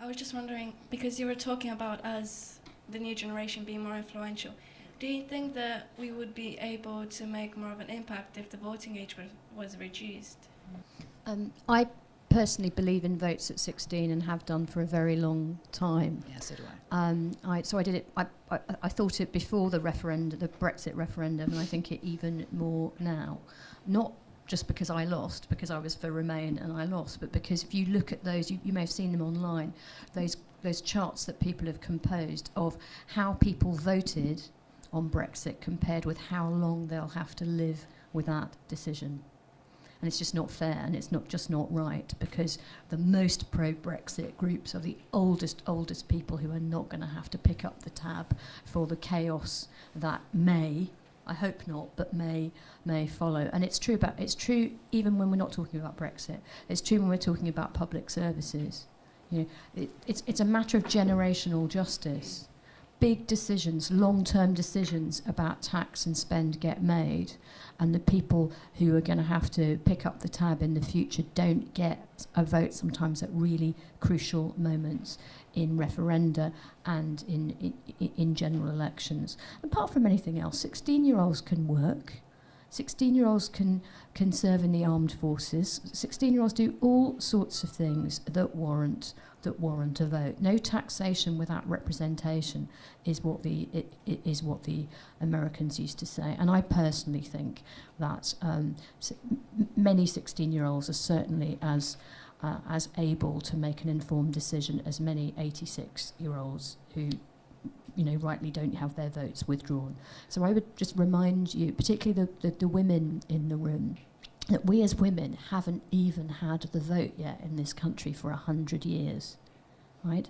was just wondering, because you were talking about us, the new generation, being more influential, do you think that we would be able to make more of an impact if the voting age was reduced? I personally believe in votes at 16 and have done for a very long time. Yeah, so do I. So I did it. I thought it before the referendum, the Brexit referendum, and I think it even more now. Not just because I lost, because I was for Remain and I lost, but because if you look at those, you may have seen them online, those charts that people have composed of how people voted on Brexit compared with how long they'll have to live with that decision. And it's just not fair, and it's not right, because the most pro-Brexit groups are the oldest people who are not going to have to pick up the tab for the chaos that may, I hope not, but may follow. And it's true even when we're not talking about Brexit. It's true when we're talking about public services. You know, it's a matter of generational justice. Big decisions, long-term decisions about tax and spend get made, and the people who are going to have to pick up the tab in the future don't get a vote sometimes at really crucial moments in referenda and in general elections. Apart from anything else, 16-year-olds can work. 16-year-olds can serve in the armed forces. 16-year-olds do all sorts of things that warrant a vote. No taxation without representation is what the Americans used to say. And I personally think that many 16-year-olds are certainly as able to make an informed decision as many 86-year-olds who, you know, rightly don't have their votes withdrawn. So I would just remind you, particularly the women in the room, that we as women haven't even had the vote yet in this country for 100 years, right?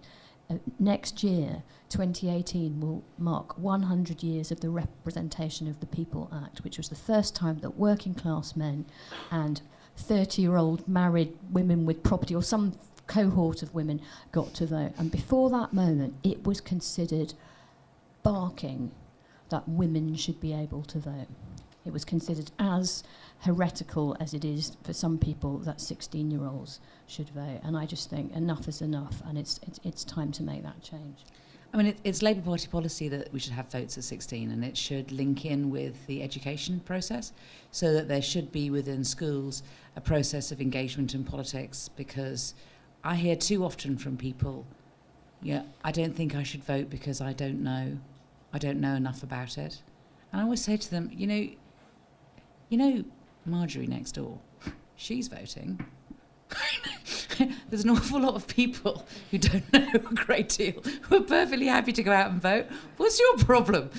Next year, 2018, will mark 100 years of the Representation of the People Act, which was the first time that working class men and 30-year-old married women with property, or some cohort of women, got to vote. And before that moment, it was considered barking that women should be able to vote. It was considered as heretical as it is for some people that 16-year-olds should vote. And I just think enough is enough, and it's time to make that change. I mean, it's Labour Party policy that we should have votes at 16, and it should link in with the education process, so that there should be within schools a process of engagement in politics, because I hear too often from people, yeah, I don't think I should vote because I don't know enough about it. And I always say to them, you know Marjorie next door, she's voting. There's an awful lot of people who don't know a great deal, who are perfectly happy to go out and vote. What's your problem?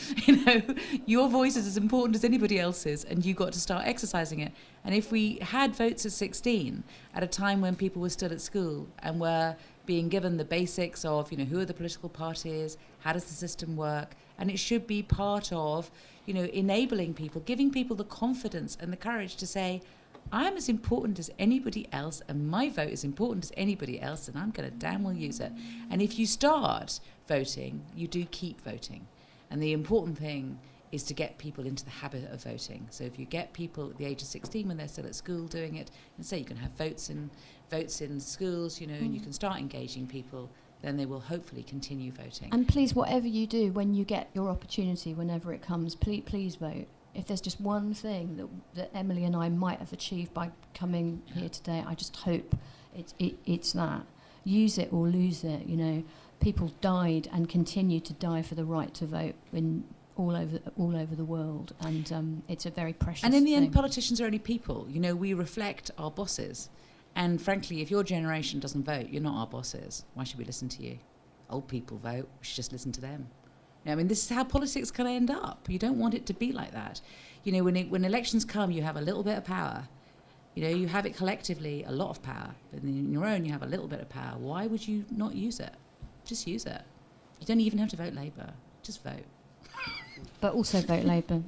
Your voice is as important as anybody else's, and you've got to start exercising it. And if we had votes at 16, at a time when people were still at school and were being given the basics of, who are the political parties, how does the system work, and it should be part of, enabling people, giving people the confidence and the courage to say, I'm as important as anybody else, and my vote is important as anybody else, and I'm going to damn well use it. And if you start voting, you do keep voting. And the important thing is to get people into the habit of voting. So if you get people at the age of 16 when they're still at school doing it, and say you can have votes in schools, and you can start engaging people, then they will hopefully continue voting. And please, whatever you do, when you get your opportunity, whenever it comes, please vote. If there's just one thing that Emily and I might have achieved by coming here today, I just hope it's that. Use it or lose it. People died and continue to die for the right to vote all over the world, and it's a very precious And in the thing. end, politicians are only people. We reflect our bosses. And frankly, if your generation doesn't vote, you're not our bosses. Why should we listen to you? Old people vote. We should just listen to them. This is how politics can end up. You don't want it to be like that. When elections come, you have a little bit of power. You have it collectively, a lot of power. But in your own, you have a little bit of power. Why would you not use it? Just use it. You don't even have to vote Labour. Just vote. But also vote Labour.